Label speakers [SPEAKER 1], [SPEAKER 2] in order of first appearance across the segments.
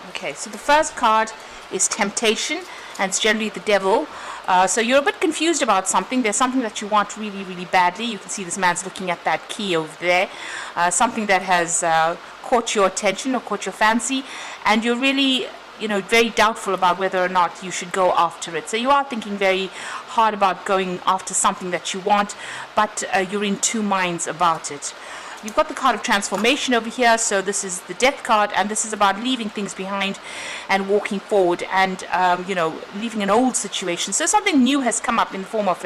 [SPEAKER 1] Okay, so the first card is temptation, and it's generally the devil. So you're a bit confused about something. There's something that you want really, really badly. You can see this man's looking at that key over there. Something that has caught your attention or caught your fancy, and you're really, very doubtful about whether or not you should go after it. So you are thinking very hard about going after something that you want, but you're in two minds about it. You've got the card of transformation over here, so this is the death card, and this is about leaving things behind and walking forward and, leaving an old situation. So something new has come up in the form of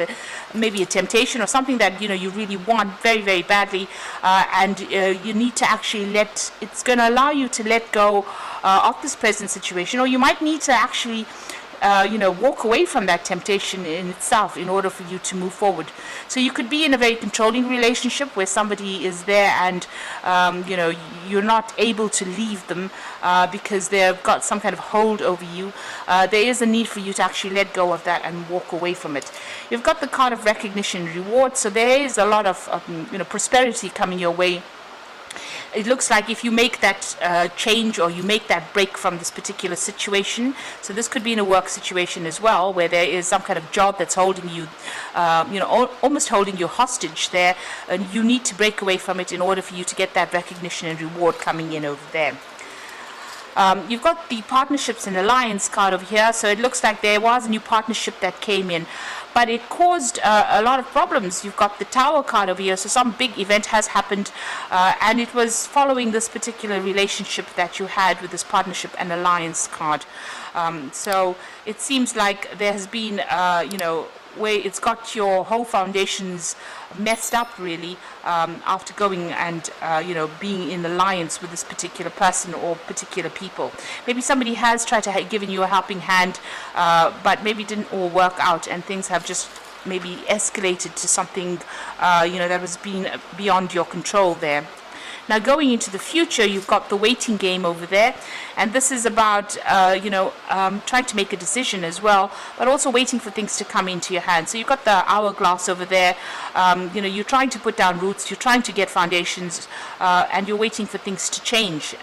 [SPEAKER 1] maybe a temptation or something that, you really want very, very badly, and you need to actually it's going to allow you to let go of this present situation, or you might need to actually walk away from that temptation in itself in order for you to move forward. So you could be in a very controlling relationship where somebody is there and, you're not able to leave them because they've got some kind of hold over you. There is a need for you to actually let go of that and walk away from it. You've got the card of recognition and reward, so there is a lot of, prosperity coming your way. It looks like if you make that change or you make that break from this particular situation, so this could be in a work situation as well, where there is some kind of job that's holding you, almost holding you hostage there, and you need to break away from it in order for you to get that recognition and reward coming in over there. You've got the partnerships and alliance card over here, so it looks like there was a new partnership that came in, but it caused a lot of problems. You've got the Tower card over here, so some big event has happened, and it was following this particular relationship that you had with this partnership and alliance card. So it seems like there has been, where it's got your whole foundations messed up really, after going and being in alliance with this particular person or particular people. Maybe somebody has tried to given you a helping hand, but maybe didn't all work out, and things have just maybe escalated to something that was being beyond your control there. Now going into the future, you've got the waiting game over there, and this is about trying to make a decision as well, but also waiting for things to come into your hands. So you've got the hourglass over there. You're trying to put down roots, you're trying to get foundations, and you're waiting for things to change.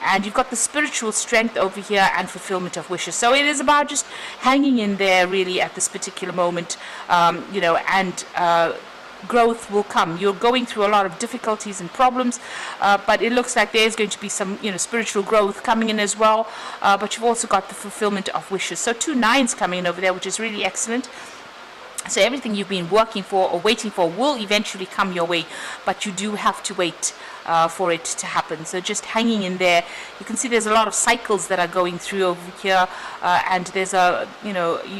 [SPEAKER 1] And you've got the spiritual strength over here and fulfillment of wishes. So it is about just hanging in there really at this particular moment, and growth will come. You're going through a lot of difficulties and problems, but it looks like there's going to be some spiritual growth coming in as well, but you've also got the fulfillment of wishes. So 2 9s coming in over there, which is really excellent. So everything you've been working for or waiting for will eventually come your way, but you do have to wait for it to happen. So just hanging in there. You can see there's a lot of cycles that are going through over here, and there's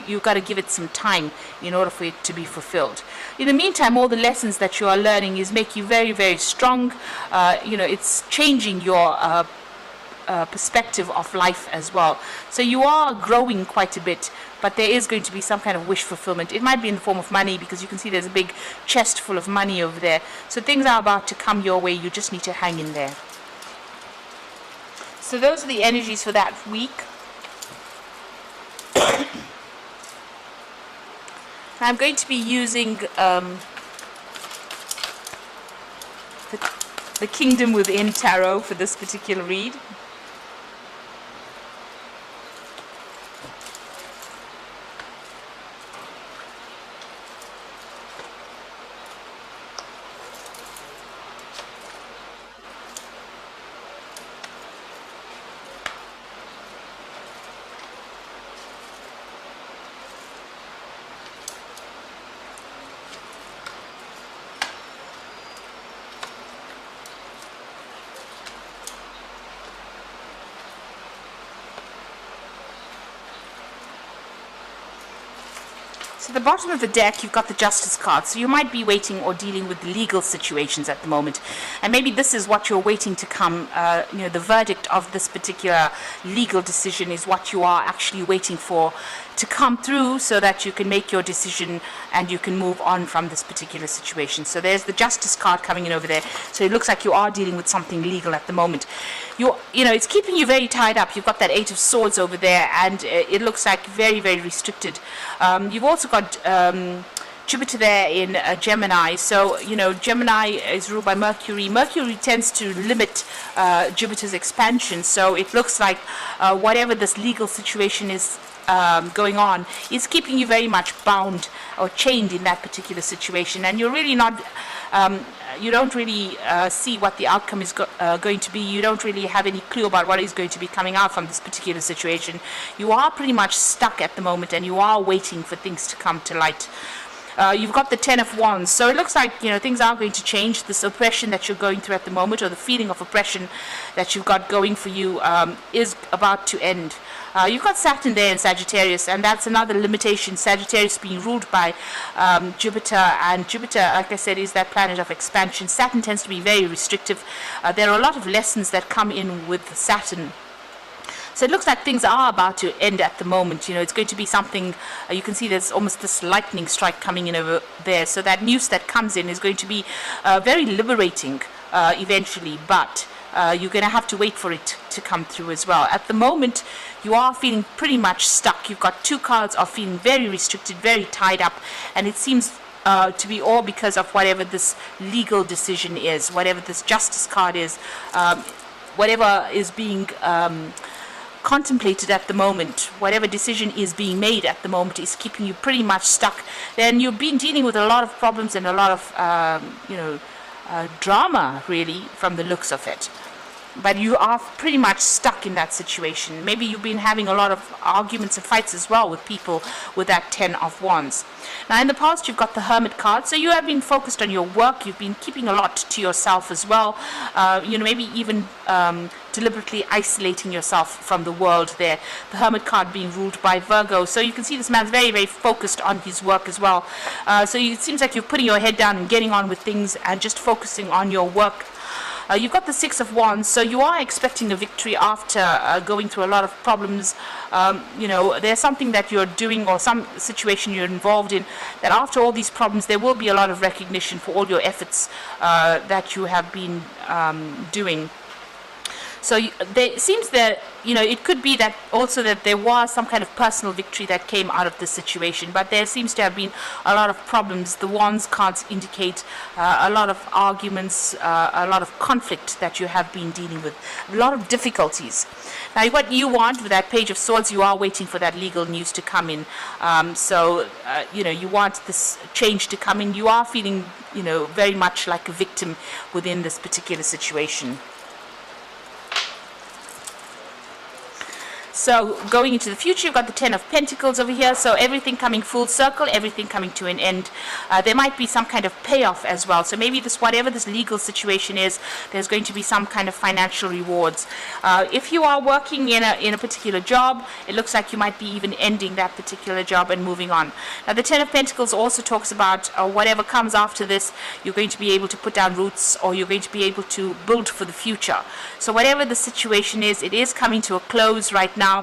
[SPEAKER 1] you've got to give it some time in order for it to be fulfilled. In the meantime, all the lessons that you are learning is make you very, very strong. It's changing your perspective of life as well. So you are growing quite a bit, but there is going to be some kind of wish fulfillment. It might be in the form of money, because you can see there's a big chest full of money over there. So things are about to come your way. You just need to hang in there. So those are the energies for that week. I'm going to be using the Kingdom Within Tarot for this particular read. So at the bottom of the deck, you've got the Justice card. So you might be waiting or dealing with legal situations at the moment. And maybe this is what you're waiting to come, the verdict of this particular legal decision is what you are actually waiting for to come through, so that you can make your decision and you can move on from this particular situation. So there's the Justice card coming in over there. So it looks like you are dealing with something legal at the moment. It's keeping you very tied up. You've got that 8 of Swords over there, and it looks like very, very restricted. You've also got Jupiter there in Gemini. So, Gemini is ruled by Mercury. Mercury tends to limit Jupiter's expansion. So it looks like whatever this legal situation is going on is keeping you very much bound or chained in that particular situation. And you're really not, you don't really see what the outcome is going to be. You don't really have any clue about what is going to be coming out from this particular situation. You are pretty much stuck at the moment, and you are waiting for things to come to light. You've got the Ten of Wands, so it looks like things are going to change. This oppression that you're going through at the moment, or the feeling of oppression that you've got going for you, is about to end. You've got Saturn there in Sagittarius, and that's another limitation. Sagittarius being ruled by Jupiter, and Jupiter, like I said, is that planet of expansion. Saturn tends to be very restrictive. There are a lot of lessons that come in with Saturn. So it looks like things are about to end at the moment. It's going to be something, you can see there's almost this lightning strike coming in over there. So that news that comes in is going to be very liberating eventually, but you're going to have to wait for it to come through as well. At the moment, you are feeling pretty much stuck. You've got two cards of feeling very restricted, very tied up, and it seems to be all because of whatever this legal decision is, whatever this justice card is, whatever is being contemplated at the moment, whatever decision is being made at the moment is keeping you pretty much stuck. Then you've been dealing with a lot of problems and a lot of drama, really, from the looks of it. But you are pretty much stuck in that situation. Maybe you've been having a lot of arguments and fights as well with people with that Ten of Wands. Now, in the past, you've got the Hermit card. So you have been focused on your work. You've been keeping a lot to yourself as well. Maybe even deliberately isolating yourself from the world there. The Hermit card being ruled by Virgo. So you can see this man's very, very focused on his work as well. So it seems like you're putting your head down and getting on with things and just focusing on your work. You've got the Six of Wands, so you are expecting a victory after going through a lot of problems. There's something that you're doing or some situation you're involved in, that after all these problems there will be a lot of recognition for all your efforts that you have been doing. So it seems that, it could be that also that there was some kind of personal victory that came out of this situation, but there seems to have been a lot of problems. The Wands cards indicate a lot of arguments, a lot of conflict that you have been dealing with, a lot of difficulties. Now, what you want with that Page of Swords, you are waiting for that legal news to come in. You want this change to come in. You are feeling, very much like a victim within this particular situation. So going into the future, you've got the Ten of Pentacles over here. So everything coming full circle, everything coming to an end. There might be some kind of payoff as well. So maybe whatever this legal situation is, there's going to be some kind of financial rewards. If you are working in a particular job, it looks like you might be even ending that particular job and moving on. Now, the Ten of Pentacles also talks about whatever comes after this, you're going to be able to put down roots, or you're going to be able to build for the future. So whatever the situation is, it is coming to a close right now. It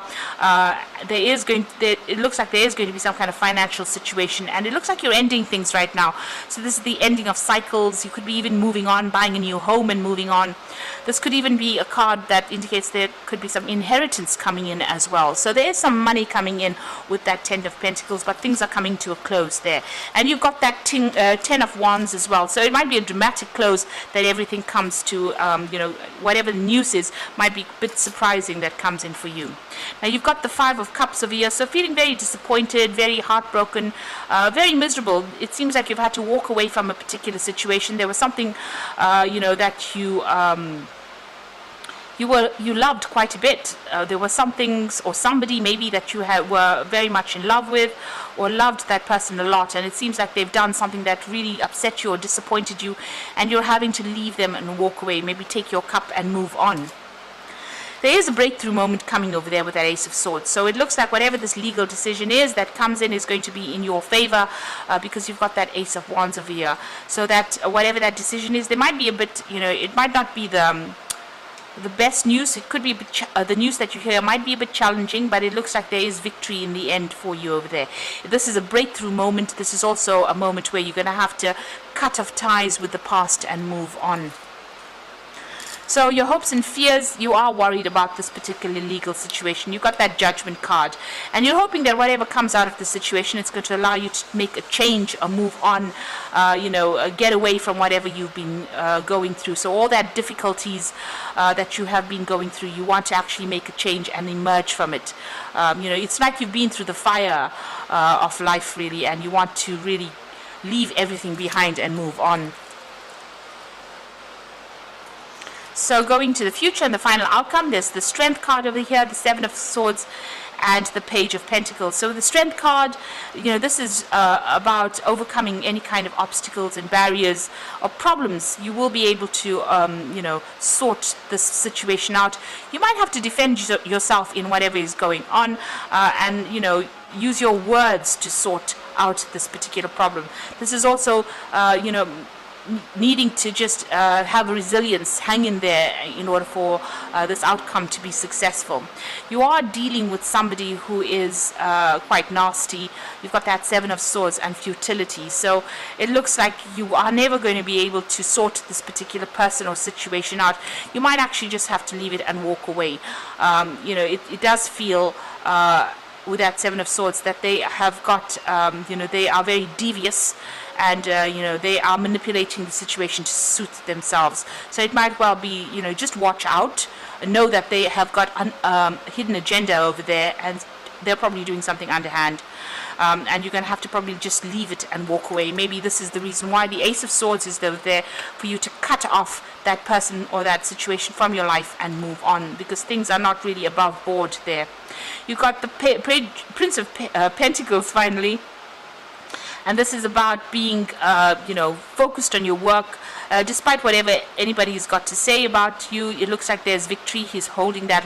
[SPEAKER 1] looks like there is going to be some kind of financial situation, and it looks like you're ending things right now. So this is the ending of cycles. You could be even moving on, buying a new home and moving on. This could even be a card that indicates there could be some inheritance coming in as well. So there is some money coming in with that Ten of Pentacles, but things are coming to a close there. And you've got that Ten of Wands as well. So it might be a dramatic close that everything comes to, whatever the news is, might be a bit surprising that comes in for you. Now, you've got the Five of Cups over here, so feeling very disappointed, very heartbroken, very miserable. It seems like you've had to walk away from a particular situation. There was something, that you loved quite a bit. There were some things or somebody maybe that you were very much in love with, or loved that person a lot, and it seems like they've done something that really upset you or disappointed you, and you're having to leave them and walk away, maybe take your cup and move on. There is a breakthrough moment coming over there with that Ace of Swords. So it looks like whatever this legal decision is that comes in is going to be in your favor, because you've got that Ace of Wands over here. So that whatever that decision is, there might be a bit, it might not be the best news. It could be a bit the news that you hear might be a bit challenging, but it looks like there is victory in the end for you over there. This is a breakthrough moment. This is also a moment where you're going to have to cut off ties with the past and move on. So your hopes and fears, you are worried about this particular legal situation. You've got that judgment card, and you're hoping that whatever comes out of the situation, it's going to allow you to make a change or move on, get away from whatever you've been going through. So all that difficulties that you have been going through, you want to actually make a change and emerge from it. It's like you've been through the fire of life, really, and you want to really leave everything behind and move on. So going to the future and the final outcome, there's the Strength card over here, the Seven of Swords, and the Page of Pentacles. So the Strength card, this is about overcoming any kind of obstacles and barriers or problems. You will be able to, sort this situation out. You might have to defend yourself in whatever is going on, and use your words to sort out this particular problem. This is also, needing to just have a resilience, hang in there in order for this outcome to be successful. You are dealing with somebody who is quite nasty. You've got that Seven of Swords and futility. So it looks like you are never going to be able to sort this particular person or situation out. You might actually just have to leave it and walk away. It does feel with that Seven of Swords that they have got, they are very devious, and they are manipulating the situation to suit themselves. So it might well be, just watch out, know that they have got a hidden agenda over there, and they're probably doing something underhand. And you're going to have to probably just leave it and walk away. Maybe this is the reason why the Ace of Swords is there, for you to cut off that person or that situation from your life and move on, because things are not really above board there. You've got the Prince of Pentacles finally. And this is about being, focused on your work. Despite whatever anybody's got to say about you, it looks like there's victory. He's holding that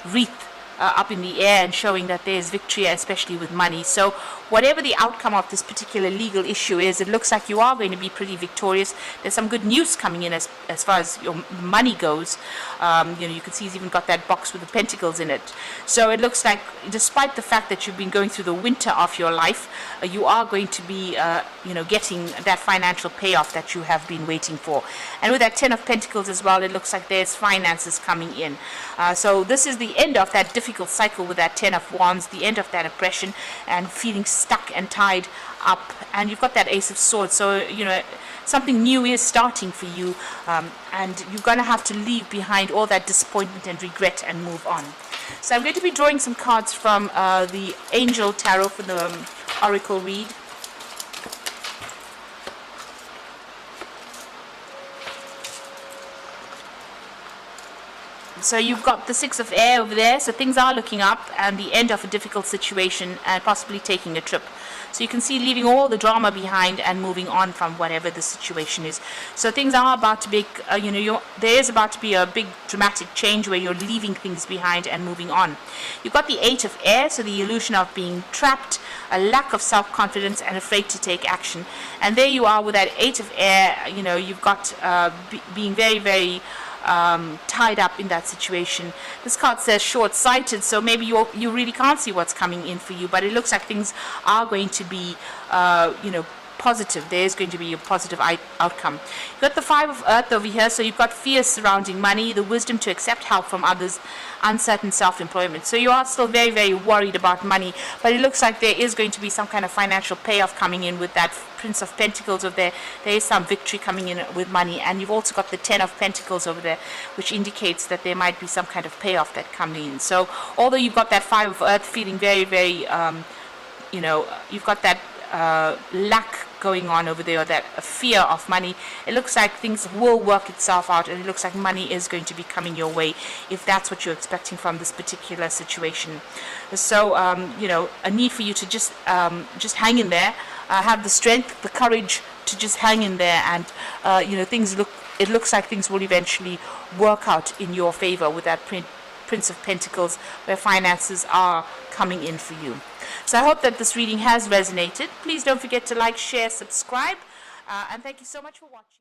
[SPEAKER 1] wreath up in the air and showing that there's victory, especially with money. So whatever the outcome of this particular legal issue is, it looks like you are going to be pretty victorious. There's some good news coming in as far as your money goes. You can see he's even got that box with the pentacles in it. So it looks like, despite the fact that you've been going through the winter of your life, you are going to be, getting that financial payoff that you have been waiting for. And with that Ten of Pentacles as well, it looks like there's finances coming in. So this is the end of that difficult cycle with that Ten of Wands, the end of that oppression and feeling stuck and tied up. And you've got that Ace of Swords, so something new is starting for you, and you're going to have to leave behind all that disappointment and regret and move on. So I'm going to be drawing some cards from the Angel Tarot for the Oracle read. So you've got the Six of Air over there, so things are looking up, and the end of a difficult situation, and possibly taking a trip. So you can see leaving all the drama behind and moving on from whatever the situation is. So things are about to be, there is about to be a big dramatic change where you're leaving things behind and moving on. You've got the Eight of Air, so the illusion of being trapped, a lack of self-confidence, and afraid to take action. And there you are with that Eight of Air. You've got being very, very tied up in that situation. This card says short-sighted, so maybe you really can't see what's coming in for you, but it looks like things are going to be positive. There's going to be a positive outcome. You've got the Five of Earth over here, so you've got fears surrounding money, the wisdom to accept help from others, uncertain self-employment. So you are still very, very worried about money, but it looks like there is going to be some kind of financial payoff coming in with that Prince of Pentacles over there. There is some victory coming in with money, and you've also got the Ten of Pentacles over there, which indicates that there might be some kind of payoff that comes in. So although you've got that Five of Earth feeling very, very, you've got that lack going on over there, or that fear of money, it looks like things will work itself out, and it looks like money is going to be coming your way if that's what you're expecting from this particular situation. So a need for you to just hang in there, have the strength, the courage to just hang in there, and it looks like things will eventually work out in your favor with that Prince of Pentacles, where finances are coming in for you. So I hope that this reading has resonated. Please don't forget to like, share, subscribe, and thank you so much for watching.